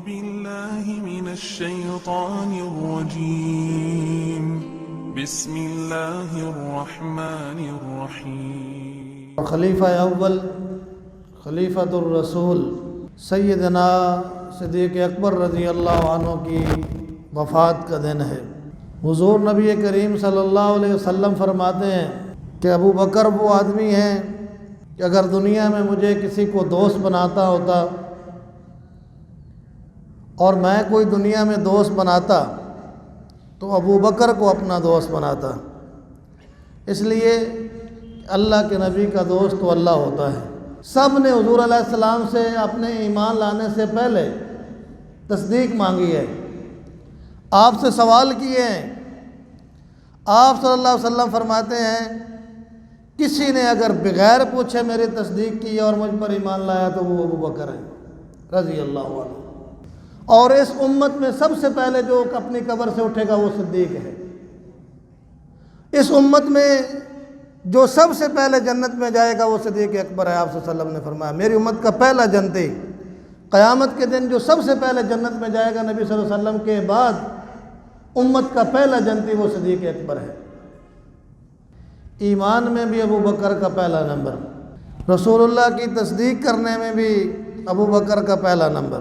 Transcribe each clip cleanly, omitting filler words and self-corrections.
بالله من الشيطان الرجيم بسم الله الرحمن الرحيم خلیفہ اول خلیفۃ الرسول سیدنا صدیق اکبر رضی اللہ عنہ کی وفات کا دن ہے۔ حضور نبی کریم صلی اللہ علیہ وسلم فرماتے ہیں کہ ابو بکر وہ آدمی ہیں کہ اگر دنیا میں مجھے کسی کو دوست بناتا ہوتا اور میں کوئی دنیا میں دوست بناتا تو ابو بکر کو اپنا دوست بناتا، اس لیے اللہ کے نبی کا دوست تو اللہ ہوتا ہے۔ سب نے حضور علیہ السلام سے اپنے ایمان لانے سے پہلے تصدیق مانگی ہے، آپ سے سوال کیے ہیں۔ آپ صلی اللہ علیہ وسلم فرماتے ہیں کسی نے اگر بغیر پوچھے میری تصدیق کی اور مجھ پر ایمان لایا تو وہ ابو بکر ہے رضی اللہ عنہ، اور اس امت میں سب سے پہلے جو اپنی قبر سے اٹھے گا وہ صدیق ہے۔ اس امت میں جو سب سے پہلے جنت میں جائے گا وہ صدیق اکبر ہے۔ آپ صلی اللہ علیہ وسلم نے فرمایا میری امت کا پہلا جنتی، قیامت کے دن جو سب سے پہلے جنت میں جائے گا نبی صلی اللہ علیہ وسلم کے بعد امت کا پہلا جنتی وہ صدیق اکبر ہے۔ ایمان میں بھی ابو بکر کا پہلا نمبر، رسول اللہ کی تصدیق کرنے میں بھی ابو بکر کا پہلا نمبر۔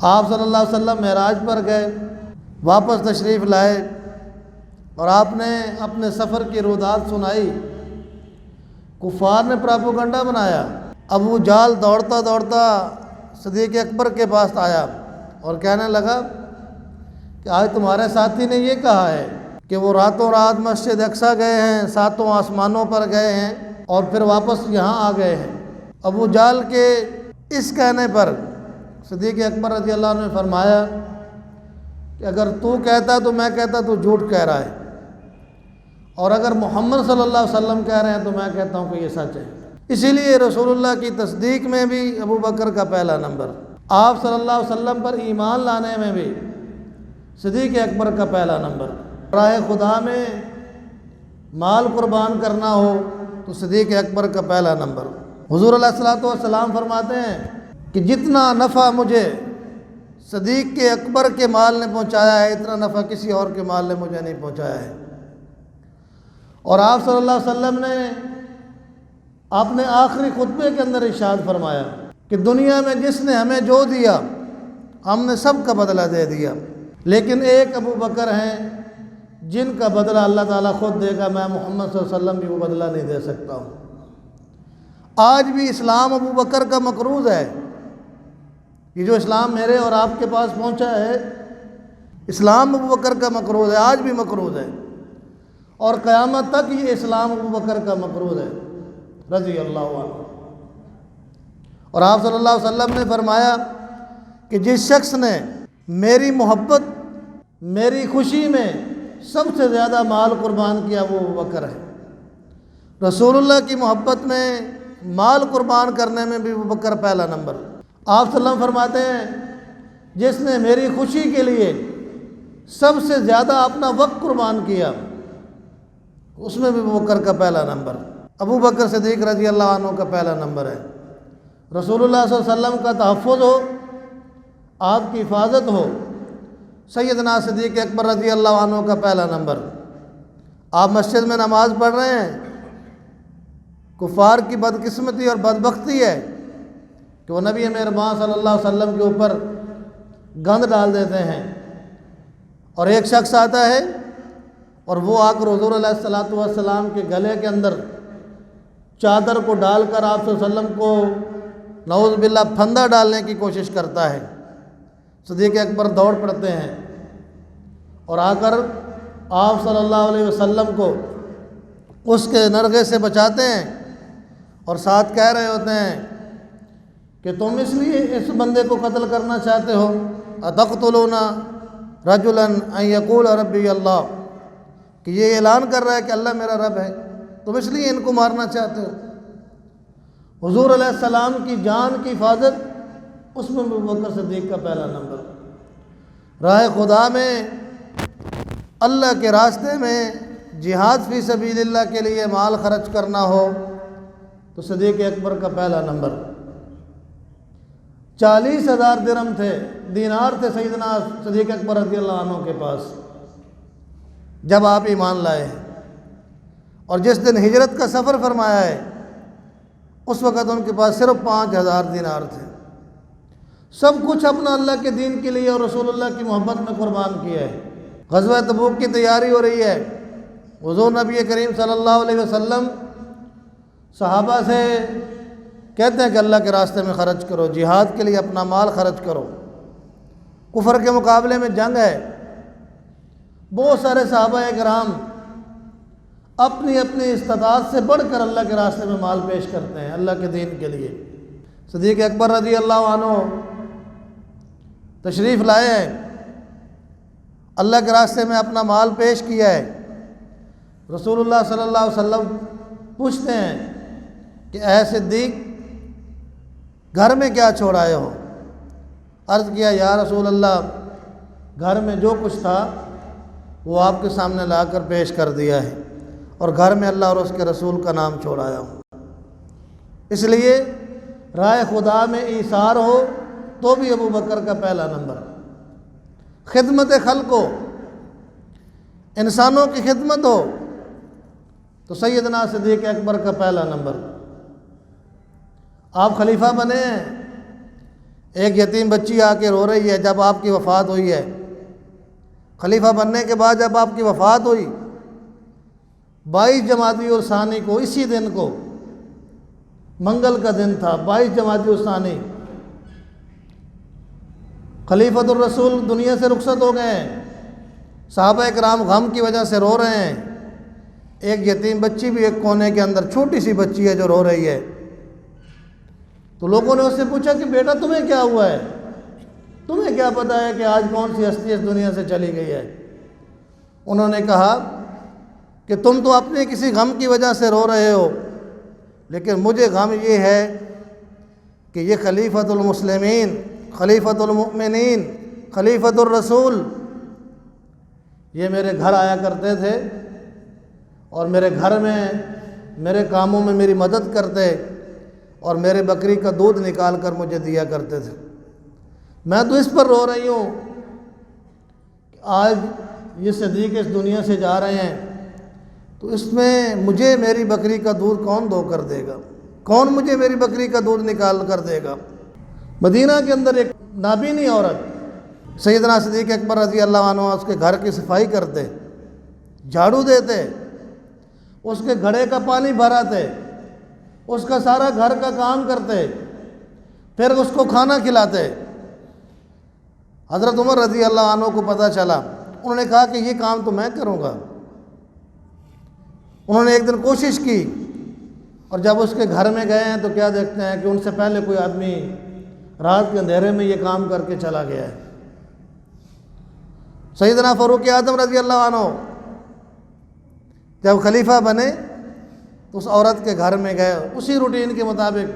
آپ صلی اللہ علیہ وسلم معراج پر گئے، واپس تشریف لائے اور آپ نے اپنے سفر کی رودات سنائی۔ کفار نے پراپوگنڈا بنایا۔ ابو جال دوڑتا دوڑتا صدیق اکبر کے پاس آیا اور کہنے لگا کہ آج تمہارے ساتھی نے یہ کہا ہے کہ وہ راتوں رات مسجد اقصیٰ گئے ہیں، ساتوں آسمانوں پر گئے ہیں اور پھر واپس یہاں آ گئے ہیں۔ ابو جال کے اس کہنے پر صدیق اکبر رضی اللہ عنہ نے فرمایا کہ اگر تو کہتا تو میں کہتا تو جھوٹ کہہ رہا ہے، اور اگر محمد صلی اللہ علیہ وسلم کہہ رہے ہیں تو میں کہتا ہوں کہ یہ سچ ہے۔ اسی لیے رسول اللہ کی تصدیق میں بھی ابو بکر کا پہلا نمبر، آپ صلی اللہ علیہ وسلم پر ایمان لانے میں بھی صدیق اکبر کا پہلا نمبر۔ راہ خدا میں مال قربان کرنا ہو تو صدیق اکبر کا پہلا نمبر۔ حضور علیہ الصلوۃ والسلام فرماتے ہیں کہ جتنا نفع مجھے صدیق کے اکبر کے مال نے پہنچایا ہے اتنا نفع کسی اور کے مال نے مجھے نہیں پہنچایا ہے۔ اور آپ صلی اللہ علیہ وسلم نے اپنے آخری خطبے کے اندر ارشاد فرمایا کہ دنیا میں جس نے ہمیں جو دیا ہم نے سب کا بدلہ دے دیا، لیکن ایک ابو بکر ہیں جن کا بدلہ اللہ تعالیٰ خود دے گا، میں محمد صلی اللہ علیہ وسلم بھی وہ بدلہ نہیں دے سکتا ہوں۔ آج بھی اسلام ابو بکر کا مقروض ہے۔ یہ جو اسلام میرے اور آپ کے پاس پہنچا ہے اسلام ابو بکر کا مقروض ہے، آج بھی مقروض ہے، اور قیامت تک یہ اسلام ابو بکر کا مقروض ہے رضی اللہ عنہ۔ اور آپ صلی اللہ علیہ وسلم نے فرمایا کہ جس شخص نے میری محبت میری خوشی میں سب سے زیادہ مال قربان کیا وہ ابو بکر ہے۔ رسول اللہ کی محبت میں مال قربان کرنے میں بھی ابو بکر پہلا نمبر۔ آپ صلی اللہ علیہ وسلم فرماتے ہیں جس نے میری خوشی کے لیے سب سے زیادہ اپنا وقت قربان کیا اس میں بھی ابو بکر کا پہلا نمبر۔ ابو بکر صدیق رضی اللہ عنہ کا پہلا نمبر ہے۔ رسول اللہ صلی اللہ علیہ وسلم کا تحفظ ہو، آپ کی حفاظت ہو، سیدنا صدیق اکبر رضی اللہ عنہ کا پہلا نمبر۔ آپ مسجد میں نماز پڑھ رہے ہیں، کفار کی بدقسمتی اور بدبختی ہے کہ وہ نبی مہربان صلی اللہ علیہ وسلم کے اوپر گند ڈال دیتے ہیں، اور ایک شخص آتا ہے اور وہ آ کر حضور علیہ الصلوۃ والسلام کے گلے کے اندر چادر کو ڈال کر آپ صلی اللہ علیہ وسلم کو نعوذ باللہ پھندا ڈالنے کی کوشش کرتا ہے۔ صدیق اکبر دوڑ پڑتے ہیں اور آ کر آپ صلی اللہ علیہ وسلم کو اس کے نرغے سے بچاتے ہیں، اور ساتھ کہہ رہے ہوتے ہیں کہ تم اس لیے اس بندے کو قتل کرنا چاہتے ہو، اتقتلون رجلا ان یقول ربی اللہ، کہ یہ اعلان کر رہا ہے کہ اللہ میرا رب ہے، تم اس لیے ان کو مارنا چاہتے ہو۔ حضور علیہ السلام کی جان کی حفاظت اس میں ابو بکر صدیق کا پہلا نمبر۔ راہ خدا میں اللہ کے راستے میں جہاد فی سبیل اللہ کے لیے مال خرچ کرنا ہو تو صدیق اکبر کا پہلا نمبر۔ 40,000 درہم تھے، دینار تھے سیدنا صدیق اکبر رضی اللہ عنہ کے پاس جب آپ ایمان لائے، اور جس دن ہجرت کا سفر فرمایا ہے اس وقت ان کے پاس صرف 5,000 دینار تھے۔ سب کچھ اپنا اللہ کے دین کے لیے اور رسول اللہ کی محبت میں قربان کیا ہے۔ غزوہ تبوک کی تیاری ہو رہی ہے، حضور نبی کریم صلی اللہ علیہ وسلم صحابہ سے کہتے ہیں کہ اللہ کے راستے میں خرچ کرو، جہاد کے لیے اپنا مال خرچ کرو۔ کفر کے مقابلے میں جنگ ہے، بہت سارے صحابہ کرام اپنی اپنی استطاعت سے بڑھ کر اللہ کے راستے میں مال پیش کرتے ہیں اللہ کے دین کے لیے۔ صدیق اکبر رضی اللہ عنہ تشریف لائے ہیں، اللہ کے راستے میں اپنا مال پیش کیا ہے۔ رسول اللہ صلی اللہ علیہ وسلم پوچھتے ہیں کہ اے صدیق گھر میں کیا چھوڑ آئے ہو؟ عرض کیا یا رسول اللہ گھر میں جو کچھ تھا وہ آپ کے سامنے لا کر پیش کر دیا ہے، اور گھر میں اللہ اور اس کے رسول کا نام چھوڑ آیا ہوں۔ اس لیے رائے خدا میں ایثار ہو تو بھی ابو بکر کا پہلا نمبر، خدمت خلق ہو، انسانوں کی خدمت ہو تو سیدنا صدیق اکبر کا پہلا نمبر۔ آپ خلیفہ بنے ہیں، ایک یتیم بچی آ کے رو رہی ہے جب آپ کی وفات ہوئی ہے۔ خلیفہ بننے کے بعد جب آپ کی وفات ہوئی 22 جمادی الثانی کو، اسی دن کو منگل کا دن تھا، 22 جمادی الثانی، خلیفۃ الرسول دنیا سے رخصت ہو گئے ہیں۔ صحابہ کرام غم کی وجہ سے رو رہے ہیں، ایک یتیم بچی بھی ایک کونے کے اندر چھوٹی سی بچی ہے جو رو رہی ہے۔ تو لوگوں نے اس سے پوچھا کہ بیٹا تمہیں کیا ہوا ہے، تمہیں کیا پتہ ہے کہ آج کون سی ہستی اس دنیا سے چلی گئی ہے؟ انہوں نے کہا کہ تم تو اپنے کسی غم کی وجہ سے رو رہے ہو، لیکن مجھے غم یہ ہے کہ یہ خلیفۃ المسلمین، خلیفۃ المؤمنین، خلیفۃ الرسول یہ میرے گھر آیا کرتے تھے اور میرے گھر میں میرے کاموں میں میری مدد کرتے اور میرے بکری کا دودھ نکال کر مجھے دیا کرتے تھے۔ میں تو اس پر رو رہی ہوں کہ آج یہ صدیق اس دنیا سے جا رہے ہیں، تو اس میں مجھے میری بکری کا دودھ کون دو کر دے گا؟ کون مجھے میری بکری کا دودھ نکال کر دے گا؟ مدینہ کے اندر ایک نابینی عورت سیدنا صدیق اکبر رضی اللہ عنہ اس کے گھر کی صفائی کرتے، جھاڑو دیتے، اس کے گھڑے کا پانی بھراتے، اس کا سارا گھر کا کام کرتے، پھر اس کو کھانا کھلاتے۔ حضرت عمر رضی اللہ عنہ کو پتہ چلا، انہوں نے کہا کہ یہ کام تو میں کروں گا۔ انہوں نے ایک دن کوشش کی اور جب اس کے گھر میں گئے ہیں تو کیا دیکھتے ہیں کہ ان سے پہلے کوئی آدمی رات کے اندھیرے میں یہ کام کر کے چلا گیا ہے۔ سیدنا فاروق اعظم رضی اللہ عنہ جب خلیفہ بنے تو اس عورت کے گھر میں گئے اسی روٹین کے مطابق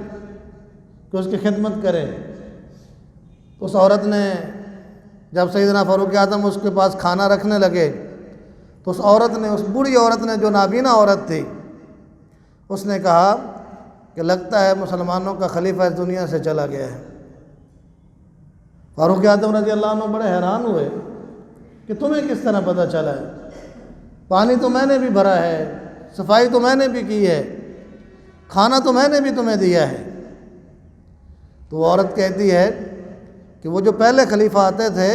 کہ اس کی خدمت کرے۔ اس عورت نے جب سیدنا فاروق اعظم اس کے پاس کھانا رکھنے لگے تو اس عورت نے، اس بوڑھی عورت نے جو نابینا عورت تھی، اس نے کہا کہ لگتا ہے مسلمانوں کا خلیفہ اس دنیا سے چلا گیا ہے۔ فاروق اعظم رضی اللہ عنہ بڑے حیران ہوئے کہ تمہیں کس طرح پتہ چلا ہے؟ پانی تو میں نے بھی بھرا ہے، صفائی تو میں نے بھی کی ہے، کھانا تو میں نے بھی تمہیں دیا ہے۔ تو وہ عورت کہتی ہے کہ وہ جو پہلے خلیفہ آتے تھے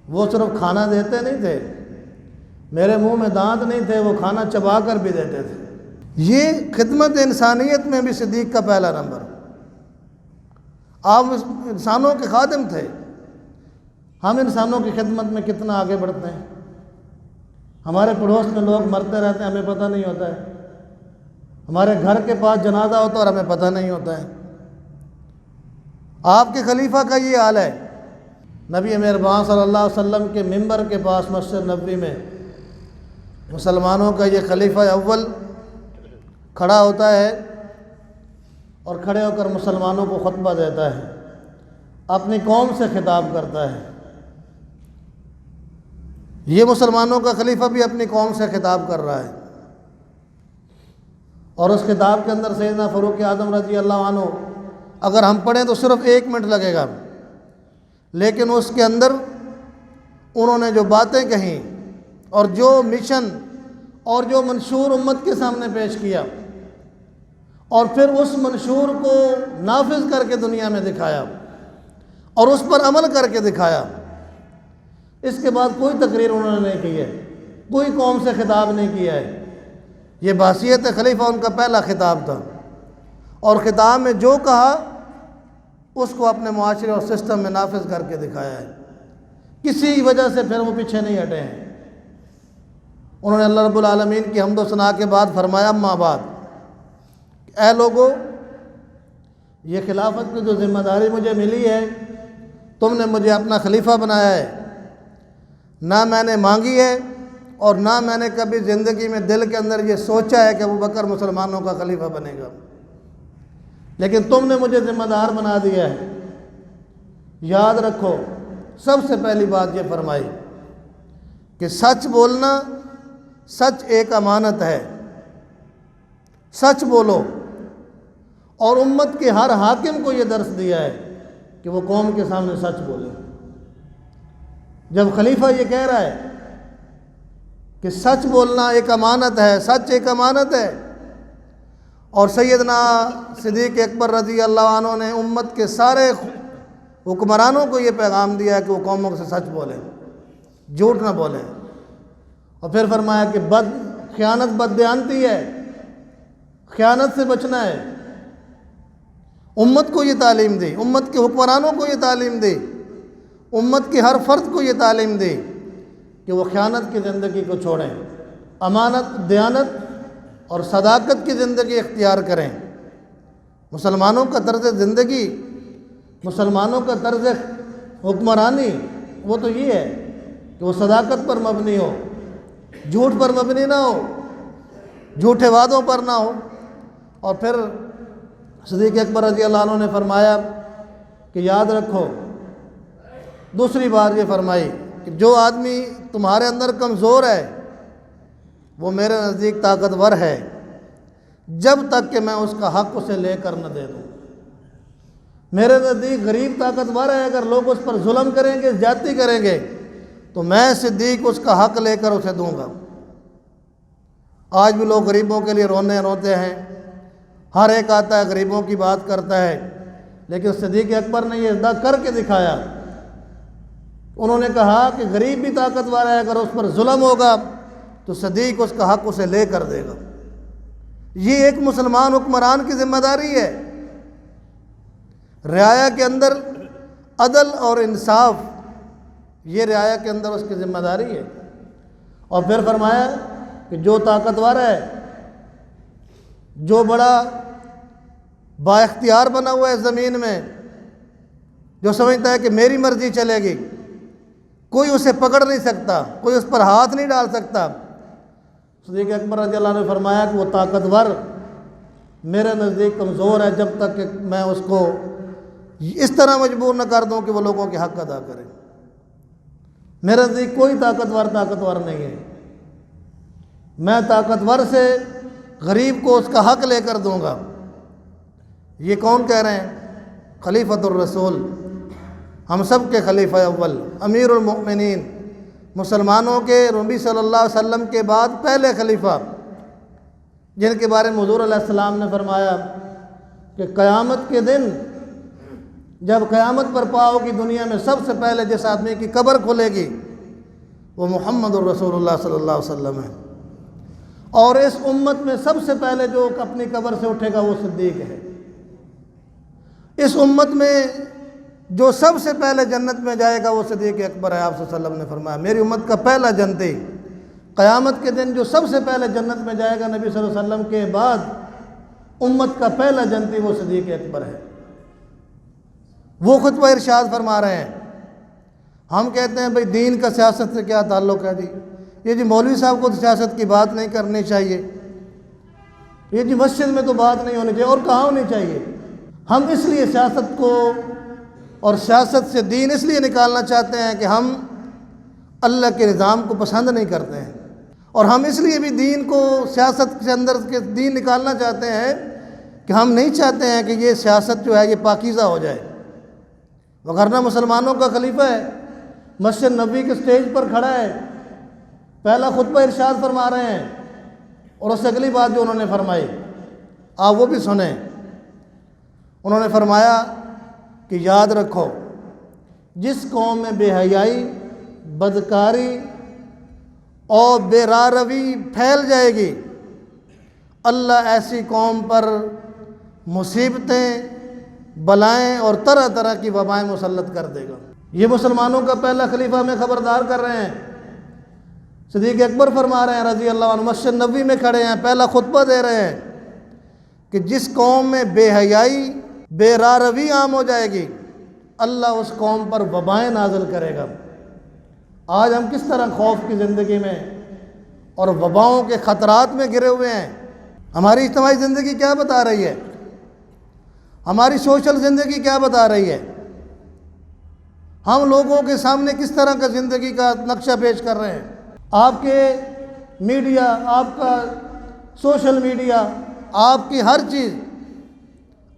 وہ صرف کھانا دیتے نہیں تھے، میرے منہ میں دانت نہیں تھے، وہ کھانا چبا کر بھی دیتے تھے۔ یہ خدمت انسانیت میں بھی صدیق کا پہلا نمبر۔ آپ انسانوں کے خادم تھے۔ ہم انسانوں کی خدمت میں کتنا آگے بڑھتے ہیں؟ ہمارے پڑوس میں لوگ مرتے رہتے ہیں، ہمیں پتہ نہیں ہوتا ہے۔ ہمارے گھر کے پاس جنازہ ہوتا ہے اور ہمیں پتہ نہیں ہوتا ہے۔ آپ کے خلیفہ کا یہ حال ہے۔ نبی مہربان صلی اللہ علیہ وسلم کے ممبر کے پاس مسجد نبوی میں مسلمانوں کا یہ خلیفہ اول کھڑا ہوتا ہے اور کھڑے ہو کر مسلمانوں کو خطبہ دیتا ہے، اپنی قوم سے خطاب کرتا ہے۔ یہ مسلمانوں کا خلیفہ بھی اپنی قوم سے خطاب کر رہا ہے، اور اس خطاب کے اندر سیدنا فاروق اعظم رضی اللہ عنہ اگر ہم پڑھیں تو صرف 1 منٹ لگے گا، لیکن اس کے اندر انہوں نے جو باتیں کہیں اور جو مشن اور جو منشور امت کے سامنے پیش کیا اور پھر اس منشور کو نافذ کر کے دنیا میں دکھایا اور اس پر عمل کر کے دکھایا، اس کے بعد کوئی تقریر انہوں نے نہیں کی ہے، کوئی قوم سے خطاب نہیں کیا ہے۔ یہ بحیثیت خلیفہ ان کا پہلا خطاب تھا، اور خطاب میں جو کہا اس کو اپنے معاشرے اور سسٹم میں نافذ کر کے دکھایا ہے، کسی وجہ سے پھر وہ پیچھے نہیں ہٹے ہیں۔ انہوں نے اللہ رب العالمین کی حمد و ثنا کے بعد فرمایا اما بعد، اے لوگو، یہ خلافت کی جو ذمہ داری مجھے ملی ہے، تم نے مجھے اپنا خلیفہ بنایا ہے، نہ میں نے مانگی ہے اور نہ میں نے کبھی زندگی میں دل کے اندر یہ سوچا ہے کہ ابوبکر مسلمانوں کا خلیفہ بنے گا، لیکن تم نے مجھے ذمہ دار بنا دیا ہے۔ یاد رکھو، سب سے پہلی بات یہ فرمائی کہ سچ بولنا، سچ ایک امانت ہے، سچ بولو، اور امت کے ہر حاکم کو یہ درس دیا ہے کہ وہ قوم کے سامنے سچ بولے۔ جب خلیفہ یہ کہہ رہا ہے کہ سچ بولنا ایک امانت ہے، سچ ایک امانت ہے، اور سیدنا صدیق اکبر رضی اللہ عنہ نے امت کے سارے حکمرانوں کو یہ پیغام دیا ہے کہ وہ قوموں سے سچ بولیں، جھوٹ نہ بولیں، اور پھر فرمایا کہ خیانت بددیانتی ہے، خیانت سے بچنا ہے۔ امت کو یہ تعلیم دی، امت کے حکمرانوں کو یہ تعلیم دی، امت کے ہر فرد کو یہ تعلیم دی کہ وہ خیانت کی زندگی کو چھوڑیں، امانت، دیانت اور صداقت کی زندگی اختیار کریں۔ مسلمانوں کا طرز زندگی، مسلمانوں کا طرز حکمرانی وہ تو یہ ہے کہ وہ صداقت پر مبنی ہو، جھوٹ پر مبنی نہ ہو، جھوٹے وعدوں پر نہ ہو۔ اور پھر صدیق اکبر رضی اللہ عنہ نے فرمایا کہ یاد رکھو، دوسری بار یہ فرمائی کہ جو آدمی تمہارے اندر کمزور ہے وہ میرے نزدیک طاقتور ہے، جب تک کہ میں اس کا حق اسے لے کر نہ دے دوں۔ میرے نزدیک غریب طاقتور ہے، اگر لوگ اس پر ظلم کریں گے، زیادتی کریں گے، تو میں صدیق اس کا حق لے کر اسے دوں گا۔ آج بھی لوگ غریبوں کے لیے روتے ہیں، ہر ایک آتا ہے غریبوں کی بات کرتا ہے، لیکن صدیق اکبر نے یہ ادا کر کے دکھایا۔ انہوں نے کہا کہ غریب بھی طاقتور ہے، اگر اس پر ظلم ہوگا تو صدیق اس کا حق اسے لے کر دے گا۔ یہ ایک مسلمان حکمران کی ذمہ داری ہے، رعایا کے اندر عدل اور انصاف، یہ رعایا کے اندر اس کی ذمہ داری ہے۔ اور پھر فرمایا کہ جو طاقتور ہے، جو بڑا با اختیار بنا ہوا ہے زمین میں، جو سمجھتا ہے کہ میری مرضی چلے گی، کوئی اسے پکڑ نہیں سکتا، کوئی اس پر ہاتھ نہیں ڈال سکتا، صدیق اکبر رضی اللہ عنہ نے فرمایا کہ وہ طاقتور میرے نزدیک کمزور ہے، جب تک کہ میں اس کو اس طرح مجبور نہ کر دوں کہ وہ لوگوں کے حق ادا کرے۔ میرے نزدیک کوئی طاقتور نہیں ہے، میں طاقتور سے غریب کو اس کا حق لے کر دوں گا۔ یہ کون کہہ رہے ہیں؟ خلیفۃ الرسول، ہم سب کے خلیفہ اول، امیر المؤمنین، مسلمانوں کے نبی صلی اللہ علیہ وسلم کے بعد پہلے خلیفہ، جن کے بارے میں حضور علیہ السلام نے فرمایا کہ قیامت کے دن جب قیامت برپا ہوگی دنیا میں، سب سے پہلے جس آدمی کی قبر کھلے گی وہ محمد الرسول اللہ صلی اللہ علیہ وسلم ہے، اور اس امت میں سب سے پہلے جو اپنی قبر سے اٹھے گا وہ صدیق ہے۔ اس امت میں جو سب سے پہلے جنت میں جائے گا وہ صدیق اکبر ہے۔ آپ صلی اللہ علیہ وسلم نے فرمایا میری امت کا پہلا جنتی، قیامت کے دن جو سب سے پہلے جنت میں جائے گا نبی صلی اللہ علیہ وسلم کے بعد امت کا پہلا جنتی وہ صدیق اکبر ہے۔ وہ خطبہ ارشاد فرما رہے ہیں۔ ہم کہتے ہیں بھئی دین کا سیاست سے کیا تعلق ہے؟ یہ جی مولوی صاحب کو تو سیاست کی بات نہیں کرنی چاہیے، یہ جی مسجد میں تو بات نہیں ہونی چاہیے، اور کہاں ہونی چاہیے؟ ہم اس لیے سیاست کو اور سیاست سے دین اس لیے نکالنا چاہتے ہیں کہ ہم اللہ کے نظام کو پسند نہیں کرتے ہیں، اور ہم اس لیے بھی دین کو سیاست کے اندر کے دین نکالنا چاہتے ہیں کہ ہم نہیں چاہتے ہیں کہ یہ سیاست جو ہے یہ پاکیزہ ہو جائے، وگرنہ مسلمانوں کا خلیفہ ہے، مسجد نبوی کے سٹیج پر کھڑا ہے، پہلا خطبہ ارشاد فرما رہے ہیں، اور اس سے اگلی بات جو انہوں نے فرمائی آپ وہ بھی سنیں۔ انہوں نے فرمایا کہ یاد رکھو جس قوم میں بے حیائی، بدکاری اور بے راہ روی پھیل جائے گی، اللہ ایسی قوم پر مصیبتیں، بلائیں اور طرح طرح کی وبائیں مسلط کر دے گا۔ یہ مسلمانوں کا پہلا خلیفہ ہمیں خبردار کر رہے ہیں۔ صدیق اکبر فرما رہے ہیں رضی اللہ عنہ، مسجد نبوی میں کھڑے ہیں، پہلا خطبہ دے رہے ہیں کہ جس قوم میں بے حیائی، بے راہ روی عام ہو جائے گی، اللہ اس قوم پر وبائیں نازل کرے گا۔ آج ہم کس طرح خوف کی زندگی میں اور وباؤں کے خطرات میں گرے ہوئے ہیں۔ ہماری اجتماعی زندگی کیا بتا رہی ہے؟ ہماری سوشل زندگی کیا بتا رہی ہے؟ ہم لوگوں کے سامنے کس طرح کا زندگی کا نقشہ پیش کر رہے ہیں؟ آپ کے میڈیا، آپ کا سوشل میڈیا، آپ کی ہر چیز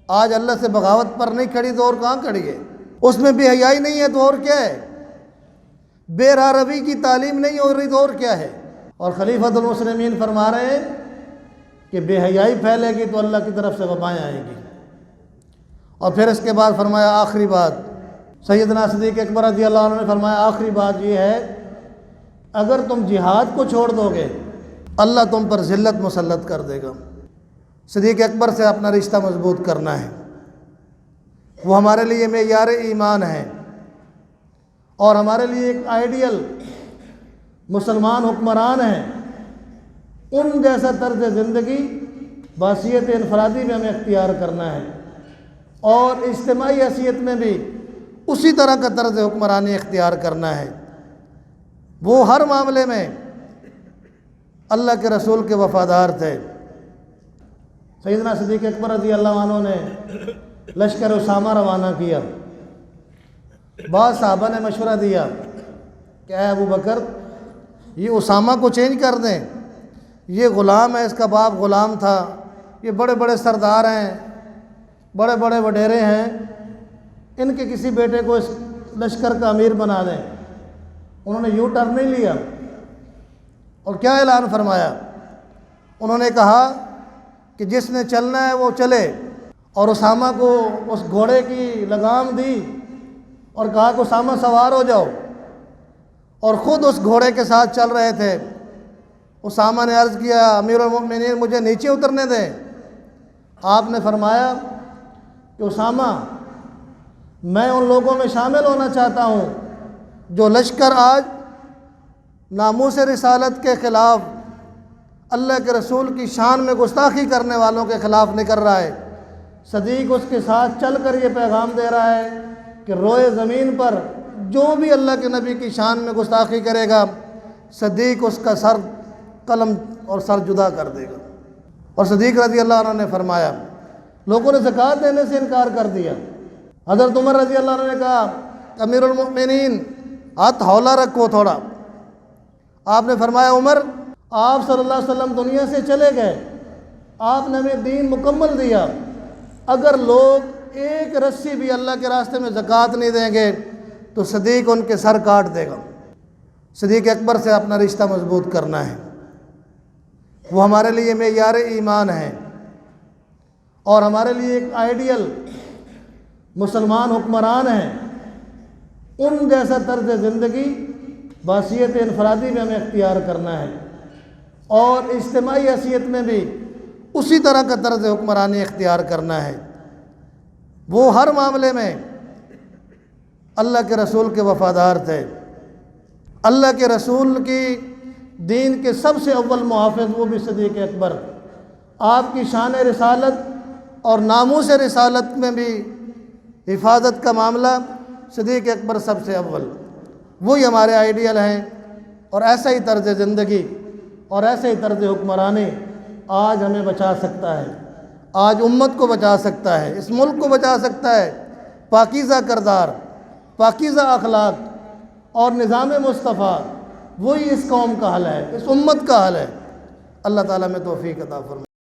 آج اللہ سے بغاوت پر نہیں کھڑی تو اور کہاں کھڑی ہے؟ اس میں بے حیائی نہیں ہے تو اور کیا ہے؟ بے راہ روی کی تعلیم نہیں ہو رہی تو اور کیا ہے؟ اور خلیفۃ المسلمین فرما رہے ہیں کہ بے حیائی پھیلے گی تو اللہ کی طرف سے وبائیں آئیں گی۔ اور پھر اس کے بعد فرمایا آخری بات، سیدنا صدیق اکبر رضی اللہ عنہ نے فرمایا آخری بات یہ ہے، اگر تم جہاد کو چھوڑ دو گے اللہ تم پر ذلت مسلط کر دے گا۔ صدیق اکبر سے اپنا رشتہ مضبوط کرنا ہے، وہ ہمارے لیے معیار ایمان ہے اور ہمارے لیے ایک آئیڈیل مسلمان حکمران ہیں۔ ان جیسا طرز زندگی بحیثیت انفرادی میں ہمیں اختیار کرنا ہے اور اجتماعی حیثیت میں بھی اسی طرح کا طرز حکمرانی اختیار کرنا ہے۔ وہ ہر معاملے میں اللہ کے رسول کے وفادار تھے۔ سیدنا صدیق اکبر رضی اللہ عنہ نے لشکر اسامہ روانہ کیا۔ بعض صحابہ نے مشورہ دیا کہ اے ابو بکر، یہ اسامہ کو چینج کر دیں، یہ غلام ہے، اس کا باپ غلام تھا، یہ بڑے بڑے سردار ہیں، بڑے بڑے وڈیرے ہیں، ان کے کسی بیٹے کو اس لشکر کا امیر بنا دیں۔ انہوں نے یوں ٹرن نہیں لیا اور کیا اعلان فرمایا؟ انہوں نے کہا کہ جس نے چلنا ہے وہ چلے، اور اسامہ کو اس گھوڑے کی لگام دی اور کہا کہ اسامہ سوار ہو جاؤ، اور خود اس گھوڑے کے ساتھ چل رہے تھے۔ اسامہ نے عرض کیا امیر المؤمنین مجھے نیچے اترنے دیں۔ آپ نے فرمایا کہ اسامہ میں ان لوگوں میں شامل ہونا چاہتا ہوں جو لشکر آج ناموس رسالت کے خلاف، اللہ کے رسول کی شان میں گستاخی کرنے والوں کے خلاف نکل رہا ہے۔ صدیق اس کے ساتھ چل کر یہ پیغام دے رہا ہے کہ روئے زمین پر جو بھی اللہ کے نبی کی شان میں گستاخی کرے گا، صدیق اس کا سر قلم اور سر جدا کر دے گا۔ اور صدیق رضی اللہ عنہ نے فرمایا، لوگوں نے زکوٰۃ دینے سے انکار کر دیا۔ حضرت عمر رضی اللہ عنہ نے کہا امیر المؤمنین ہاتھ ہولا رکھو تھوڑا۔ آپ نے فرمایا عمر، آپ صلی اللہ علیہ وسلم دنیا سے چلے گئے، آپ نے ہمیں دین مکمل دیا، اگر لوگ ایک رسی بھی اللہ کے راستے میں زکوٰۃ نہیں دیں گے تو صدیق ان کے سر کاٹ دے گا۔ صدیق اکبر سے اپنا رشتہ مضبوط کرنا ہے، وہ ہمارے لیے معیار ایمان ہے اور ہمارے لیے ایک آئیڈیل مسلمان حکمران ہیں۔ ان جیسا طرز زندگی بحیثیت انفرادی میں ہمیں اختیار کرنا ہے اور اجتماعی حیثیت میں بھی اسی طرح کا طرز حکمرانی اختیار کرنا ہے۔ وہ ہر معاملے میں اللہ کے رسول کے وفادار تھے۔ اللہ کے رسول کی دین کے سب سے اول محافظ وہ بھی صدیق اکبر۔ آپ کی شان رسالت اور ناموس رسالت میں بھی حفاظت کا معاملہ صدیق اکبر سب سے اول، وہی ہمارے آئیڈیل ہیں۔ اور ایسا ہی طرز زندگی اور ایسا ہی طرز حکمرانی آج ہمیں بچا سکتا ہے، آج امت کو بچا سکتا ہے، اس ملک کو بچا سکتا ہے۔ پاکیزہ کردار، پاکیزہ اخلاق اور نظام مصطفیٰ وہی اس قوم کا حل ہے، اس امت کا حل ہے۔ اللہ تعالیٰ میں توفیق عطا فرمائے۔